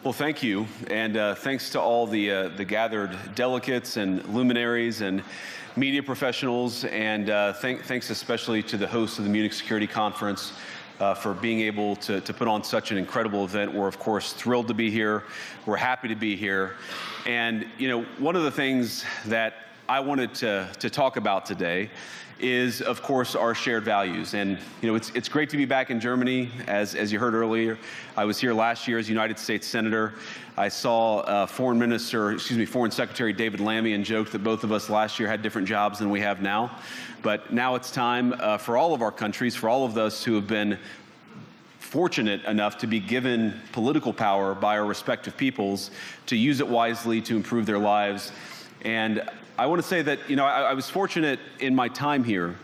Well, thank you, and thanks to all the gathered delegates and luminaries and media professionals, and thanks especially to the hosts of the Munich Security Conference for being able to put on such an incredible event. We're, of course, thrilled to be here. We're happy to be here. And, you know, one of the things that I wanted to talk about today is, of course, our shared values. And, you know, it's great to be back in Germany. As you heard earlier, I was here last year as United States Senator. I saw Foreign Secretary David Lammy and joked that both of us last year had different jobs than we have now. But now it's time for all of our countries, for all of us who have been fortunate enough to be given political power by our respective peoples, to use it wisely to improve their lives. And I want to say that, you know, I was fortunate in my time here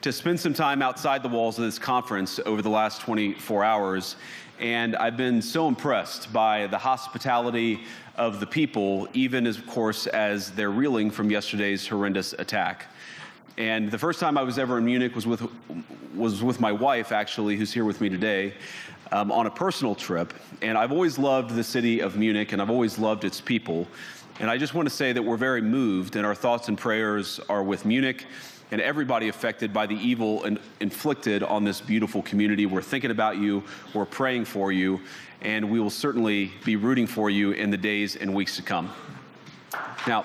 to spend some time outside the walls of this conference over the last 24 hours. And I've been so impressed by the hospitality of the people, even as, of course, as they're reeling from yesterday's horrendous attack. And the first time I was ever in Munich was with my wife, actually, who's here with me today, on a personal trip. And I've always loved the city of Munich, and I've always loved its people. And I just want to say that we're very moved, and our thoughts and prayers are with Munich and everybody affected by the evil inflicted on this beautiful community. We're thinking about you, we're praying for you, and we will certainly be rooting for you in the days and weeks to come. Now,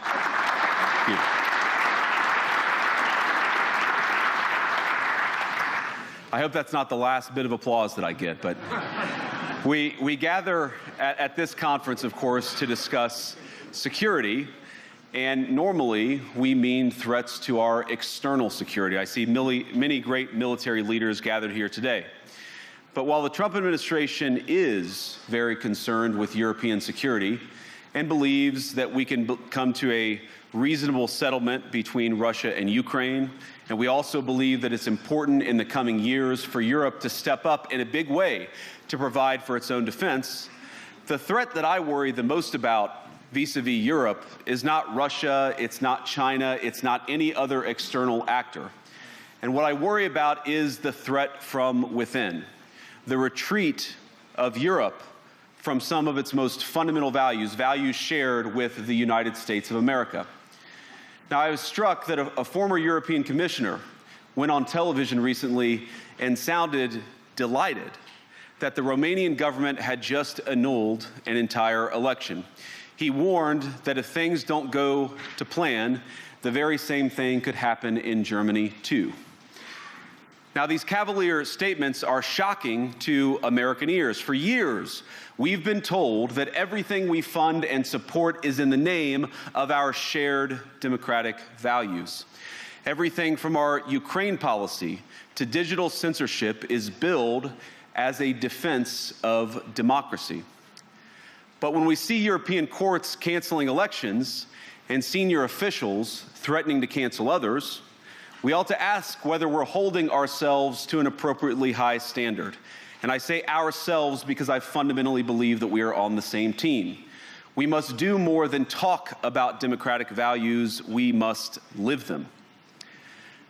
I hope that's not the last bit of applause that I get, but we gather at this conference, of course, to discuss security, and normally we mean threats to our external security. I see many great military leaders gathered here today. But while the Trump administration is very concerned with European security and believes that we can come to a reasonable settlement between Russia and Ukraine, and we also believe that it's important in the coming years for Europe to step up in a big way to provide for its own defense, the threat that I worry the most about vis-a-vis Europe is not Russia, it's not China, it's not any other external actor. And what I worry about is the threat from within, the retreat of Europe from some of its most fundamental values, values shared with the United States of America. Now, I was struck that a former European commissioner went on television recently and sounded delighted that the Romanian government had just annulled an entire election. He warned that if things don't go to plan, the very same thing could happen in Germany, too. Now, these cavalier statements are shocking to American ears. For years, we've been told that everything we fund and support is in the name of our shared democratic values. Everything from our Ukraine policy to digital censorship is billed as a defense of democracy. But when we see European courts canceling elections and senior officials threatening to cancel others, we ought to ask whether we're holding ourselves to an appropriately high standard. And I say ourselves because I fundamentally believe that we are on the same team. We must do more than talk about democratic values, we must live them.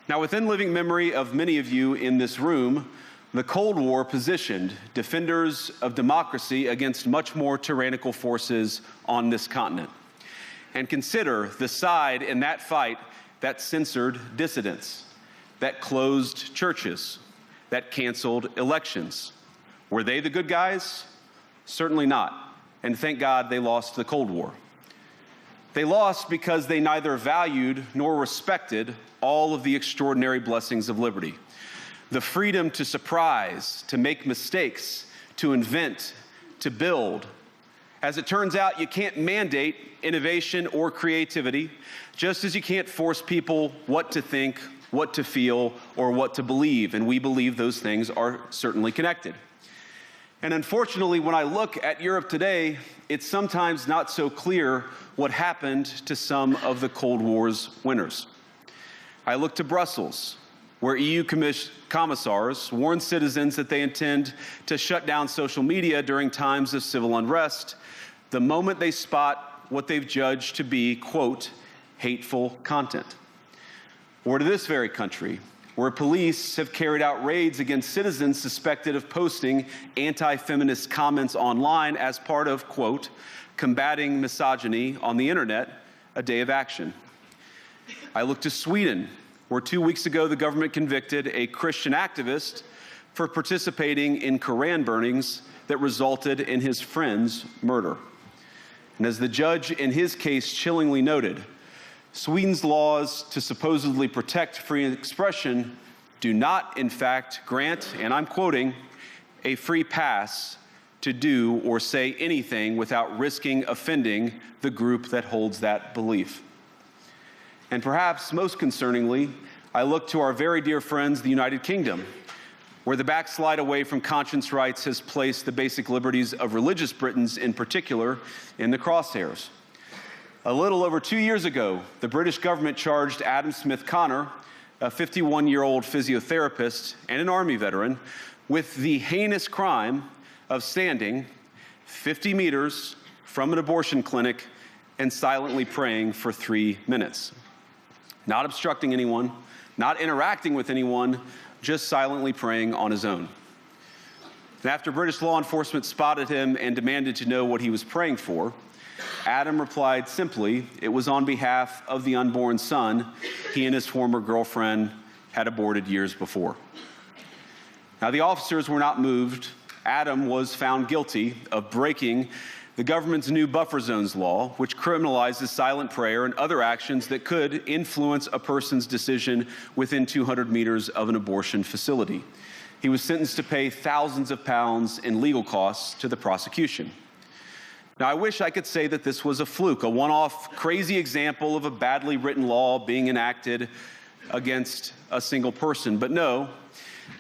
Now, within living memory of many of you in this room, the Cold War positioned defenders of democracy against much more tyrannical forces on this continent. And consider the side in that fight that censored dissidents, that closed churches, that canceled elections. Were they the good guys? Certainly not. And thank God they lost the Cold War. They lost because they neither valued nor respected all of the extraordinary blessings of liberty. The freedom to surprise, to make mistakes, to invent, to build. As it turns out, you can't mandate innovation or creativity, just as you can't force people what to think, what to feel, or what to believe. And we believe those things are certainly connected. And unfortunately, when I look at Europe today, it's sometimes not so clear what happened to some of the Cold War's winners. I look to Brussels, where EU commissars warn citizens that they intend to shut down social media during times of civil unrest the moment they spot what they've judged to be, quote, hateful content. Or to this very country, where police have carried out raids against citizens suspected of posting anti-feminist comments online as part of, quote, combating misogyny on the internet, a day of action. I look to Sweden, where 2 weeks ago the government convicted a Christian activist for participating in Koran burnings that resulted in his friend's murder. And as the judge in his case chillingly noted, Sweden's laws to supposedly protect free expression do not, in fact, grant, and I'm quoting, a free pass to do or say anything without risking offending the group that holds that belief. And perhaps most concerningly, I look to our very dear friends, the United Kingdom, where the backslide away from conscience rights has placed the basic liberties of religious Britons in particular in the crosshairs. A little over 2 years ago, the British government charged Adam Smith Connor, a 51-year-old physiotherapist and an Army veteran, with the heinous crime of standing 50 meters from an abortion clinic and silently praying for 3 minutes. Not obstructing anyone, not interacting with anyone, just silently praying on his own. And after British law enforcement spotted him and demanded to know what he was praying for, Adam replied simply, it was on behalf of the unborn son he and his former girlfriend had aborted years before. Now, the officers were not moved. Adam was found guilty of breaking the government's new buffer zones law, which criminalizes silent prayer and other actions that could influence a person's decision within 200 meters of an abortion facility. He was sentenced to pay thousands of pounds in legal costs to the prosecution. Now, I wish I could say that this was a fluke, a one-off crazy example of a badly written law being enacted against a single person. But no,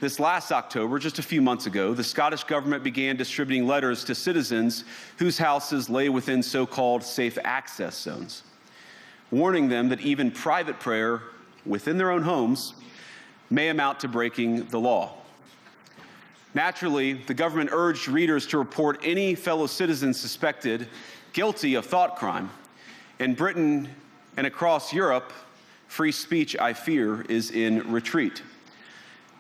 this last October, just a few months ago, the Scottish government began distributing letters to citizens whose houses lay within so-called safe access zones, warning them that even private prayer within their own homes may amount to breaking the law. Naturally, the government urged readers to report any fellow citizen suspected guilty of thought crime. In Britain and across Europe, free speech, I fear, is in retreat.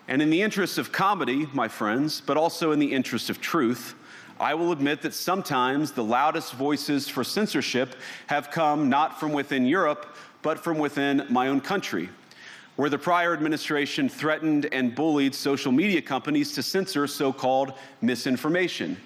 And in the interest of comedy, my friends, but also in the interest of truth, I will admit that sometimes the loudest voices for censorship have come not from within Europe, but from within my own country, where the prior administration threatened and bullied social media companies to censor so-called misinformation.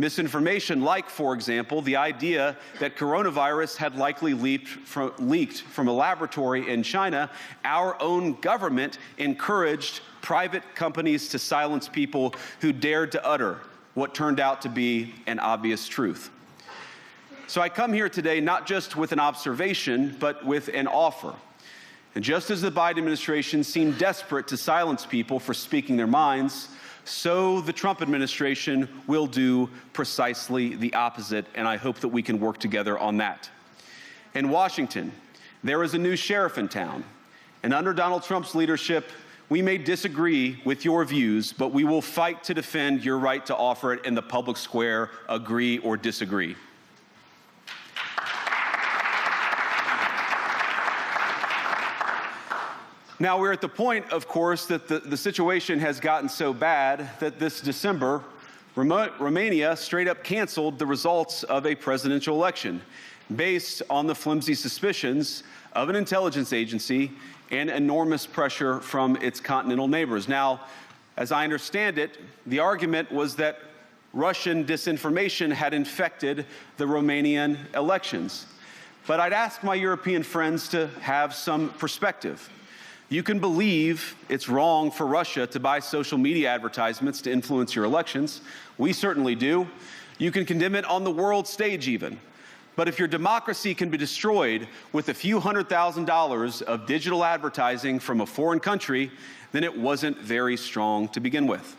Misinformation like, for example, the idea that coronavirus had likely leaked from a laboratory in China. Our own government encouraged private companies to silence people who dared to utter what turned out to be an obvious truth. So I come here today not just with an observation, but with an offer. And just as the Biden administration seemed desperate to silence people for speaking their minds, so the Trump administration will do precisely the opposite, and I hope that we can work together on that. In Washington, there is a new sheriff in town, and under Donald Trump's leadership, we may disagree with your views, but we will fight to defend your right to offer it in the public square, agree or disagree. Now, we're at the point, of course, that the situation has gotten so bad that this December, Romania straight up canceled the results of a presidential election based on the flimsy suspicions of an intelligence agency and enormous pressure from its continental neighbors. Now, as I understand it, the argument was that Russian disinformation had infected the Romanian elections. But I'd ask my European friends to have some perspective. You can believe it's wrong for Russia to buy social media advertisements to influence your elections. We certainly do. You can condemn it on the world stage even. But if your democracy can be destroyed with a few $100,000 of digital advertising from a foreign country, then it wasn't very strong to begin with.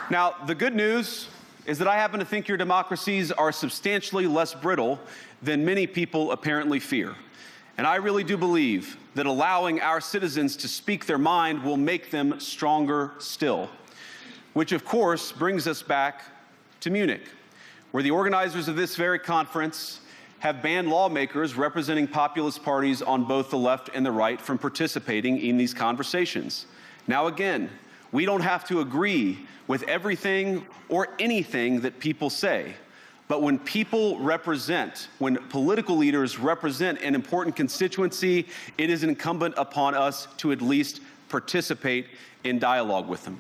Now, the good news is that I happen to think your democracies are substantially less brittle than many people apparently fear. And I really do believe that allowing our citizens to speak their mind will make them stronger still. Which, of course, brings us back to Munich, where the organizers of this very conference have banned lawmakers representing populist parties on both the left and the right from participating in these conversations. Now again, we don't have to agree with everything or anything that people say. But when when political leaders represent an important constituency, it is incumbent upon us to at least participate in dialogue with them.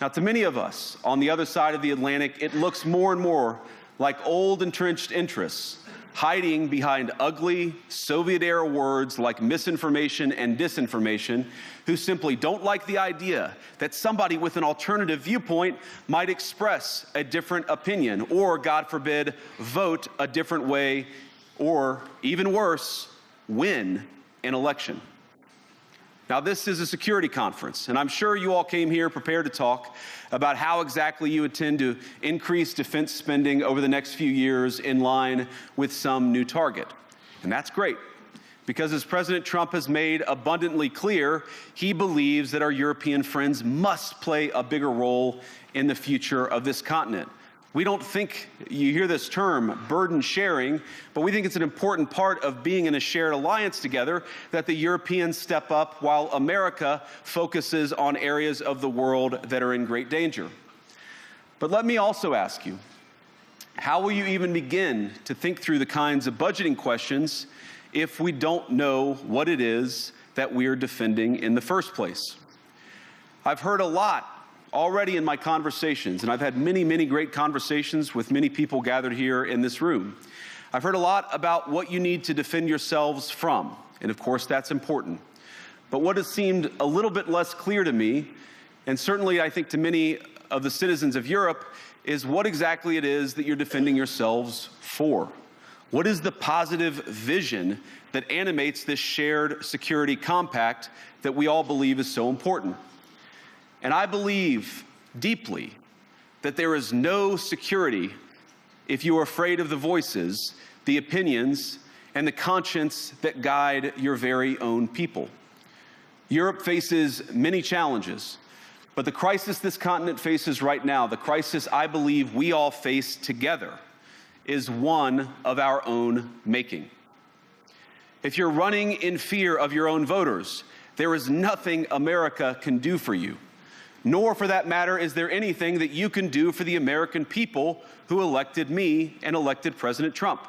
Now, to many of us on the other side of the Atlantic, it looks more and more like old entrenched interests hiding behind ugly Soviet-era words like misinformation and disinformation, who simply don't like the idea that somebody with an alternative viewpoint might express a different opinion or, God forbid, vote a different way or, even worse, win an election. Now, this is a security conference, and I'm sure you all came here prepared to talk about how exactly you intend to increase defense spending over the next few years in line with some new target. And that's great, because as President Trump has made abundantly clear, he believes that our European friends must play a bigger role in the future of this continent. We don't think, you hear this term, burden sharing, but we think it's an important part of being in a shared alliance together that the Europeans step up while America focuses on areas of the world that are in great danger. But let me also ask you, how will you even begin to think through the kinds of budgeting questions if we don't know what it is that we're defending in the first place? I've heard a lot already in my conversations, and I've had many, many great conversations with many people gathered here in this room. I've heard a lot about what you need to defend yourselves from, and of course that's important. But what has seemed a little bit less clear to me, and certainly I think to many of the citizens of Europe, is what exactly it is that you're defending yourselves for. What is the positive vision that animates this shared security compact that we all believe is so important? And I believe deeply that there is no security if you are afraid of the voices, the opinions, and the conscience that guide your very own people. Europe faces many challenges, but the crisis this continent faces right now, the crisis I believe we all face together, is one of our own making. If you're running in fear of your own voters, there is nothing America can do for you. Nor, for that matter, is there anything that you can do for the American people who elected me and elected President Trump.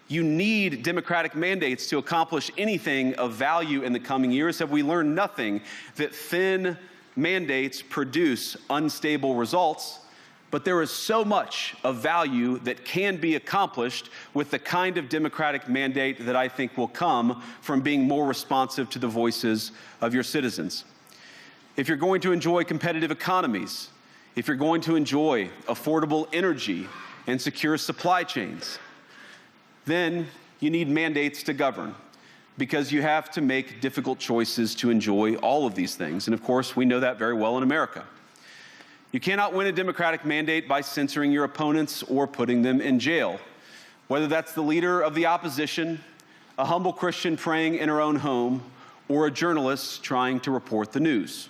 You need democratic mandates to accomplish anything of value in the coming years. Have we learned nothing that thin mandates produce unstable results? But there is so much of value that can be accomplished with the kind of democratic mandate that I think will come from being more responsive to the voices of your citizens. If you're going to enjoy competitive economies, if you're going to enjoy affordable energy and secure supply chains, then you need mandates to govern, because you have to make difficult choices to enjoy all of these things. And of course, we know that very well in America. You cannot win a democratic mandate by censoring your opponents or putting them in jail, whether that's the leader of the opposition, a humble Christian praying in her own home, or a journalist trying to report the news.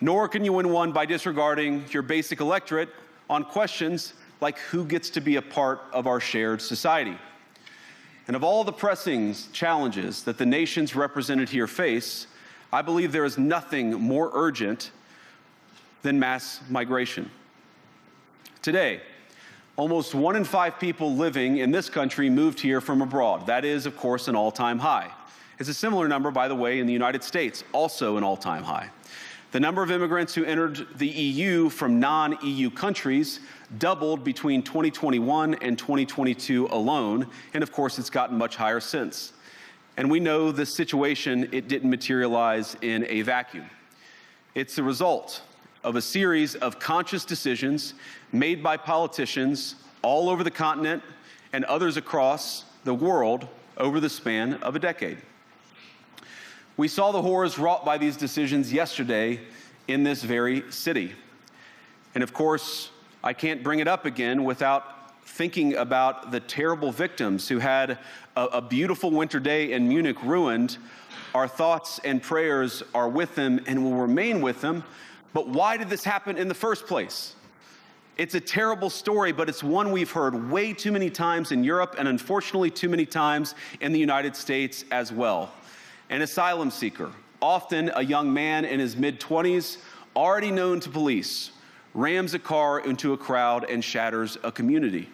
Nor can you win one by disregarding your basic electorate on questions like who gets to be a part of our shared society. And of all the pressing challenges that the nations represented here face, I believe there is nothing more urgent than mass migration. Today, almost 1 in 5 people living in this country moved here from abroad. That is, of course, an all-time high. It's a similar number, by the way, in the United States, also an all-time high. The number of immigrants who entered the EU from non-EU countries doubled between 2021 and 2022 alone, and of course it's gotten much higher since. And we know the situation, it didn't materialize in a vacuum. It's the result of a series of conscious decisions made by politicians all over the continent and others across the world over the span of a decade. We saw the horrors wrought by these decisions yesterday in this very city. And of course, I can't bring it up again without thinking about the terrible victims who had a beautiful winter day in Munich ruined. Our thoughts and prayers are with them and will remain with them. But why did this happen in the first place? It's a terrible story, but it's one we've heard way too many times in Europe and unfortunately too many times in the United States as well. An asylum seeker, often a young man in his mid-20s, already known to police, rams a car into a crowd and shatters a community.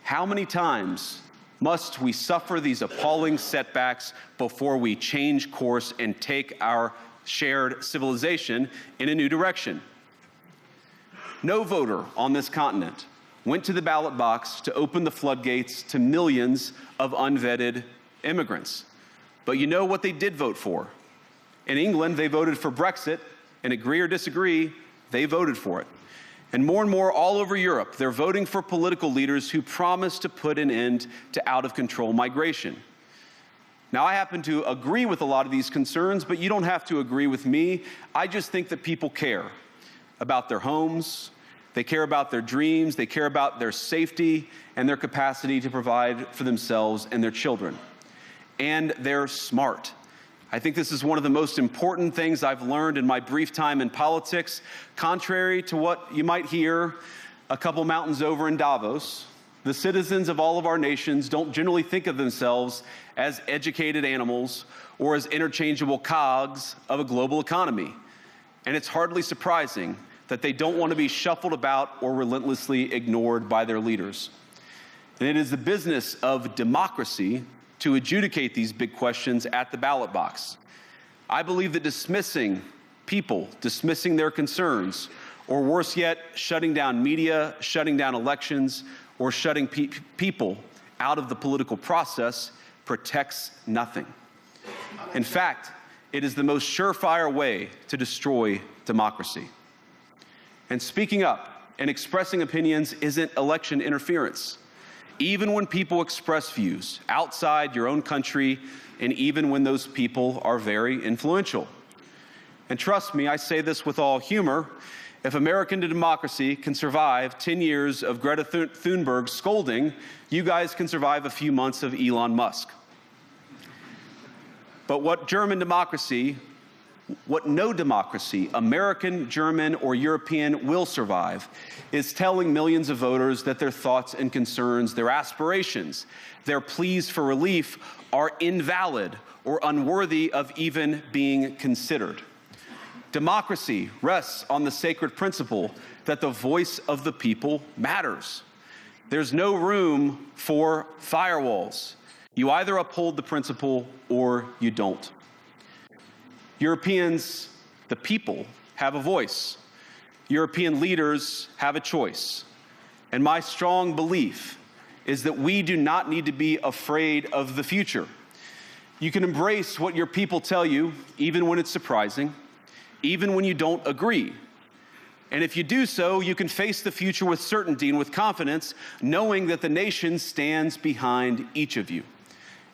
How many times must we suffer these appalling setbacks before we change course and take our shared civilization in a new direction? No voter on this continent went to the ballot box to open the floodgates to millions of unvetted immigrants. But you know what they did vote for? In England, they voted for Brexit, and agree or disagree, they voted for it. And more all over Europe, they're voting for political leaders who promise to put an end to out-of-control migration. Now, I happen to agree with a lot of these concerns, but you don't have to agree with me. I just think that people care about their homes, they care about their dreams, they care about their safety and their capacity to provide for themselves and their children. And they're smart. I think this is one of the most important things I've learned in my brief time in politics. Contrary to what you might hear a couple mountains over in Davos, the citizens of all of our nations don't generally think of themselves as educated animals or as interchangeable cogs of a global economy. And it's hardly surprising that they don't want to be shuffled about or relentlessly ignored by their leaders. And it is the business of democracy to adjudicate these big questions at the ballot box. I believe that dismissing people, dismissing their concerns, or worse yet, shutting down media, shutting down elections, or shutting people out of the political process protects nothing. In fact, it is the most surefire way to destroy democracy. And speaking up and expressing opinions isn't election interference. Even when people express views outside your own country, and even when those people are very influential. And trust me, I say this with all humor, if American democracy can survive 10 years of Greta Thunberg scolding, you guys can survive a few months of Elon Musk. But what no democracy, American, German, or European, will survive is telling millions of voters that their thoughts and concerns, their aspirations, their pleas for relief are invalid or unworthy of even being considered. Democracy rests on the sacred principle that the voice of the people matters. There's no room for firewalls. You either uphold the principle or you don't. Europeans, the people, have a voice. European leaders have a choice. And my strong belief is that we do not need to be afraid of the future. You can embrace what your people tell you, even when it's surprising, even when you don't agree. And if you do so, you can face the future with certainty and with confidence, knowing that the nation stands behind each of you.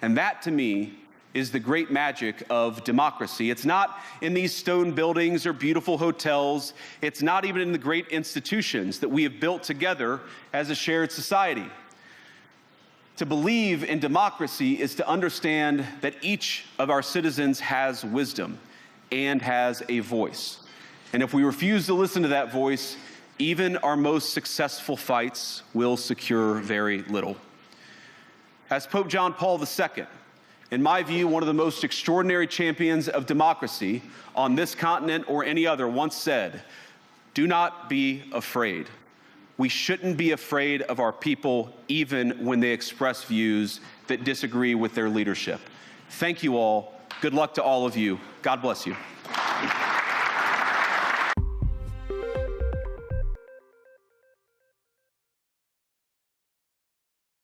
And that, to me, is the great magic of democracy. It's not in these stone buildings or beautiful hotels. It's not even in the great institutions that we have built together as a shared society. To believe in democracy is to understand that each of our citizens has wisdom and has a voice. And if we refuse to listen to that voice, even our most successful fights will secure very little. As Pope John Paul II, in my view, one of the most extraordinary champions of democracy on this continent or any other, once said, "Do not be afraid." We shouldn't be afraid of our people, even when they express views that disagree with their leadership. Thank you all. Good luck to all of you. God bless you.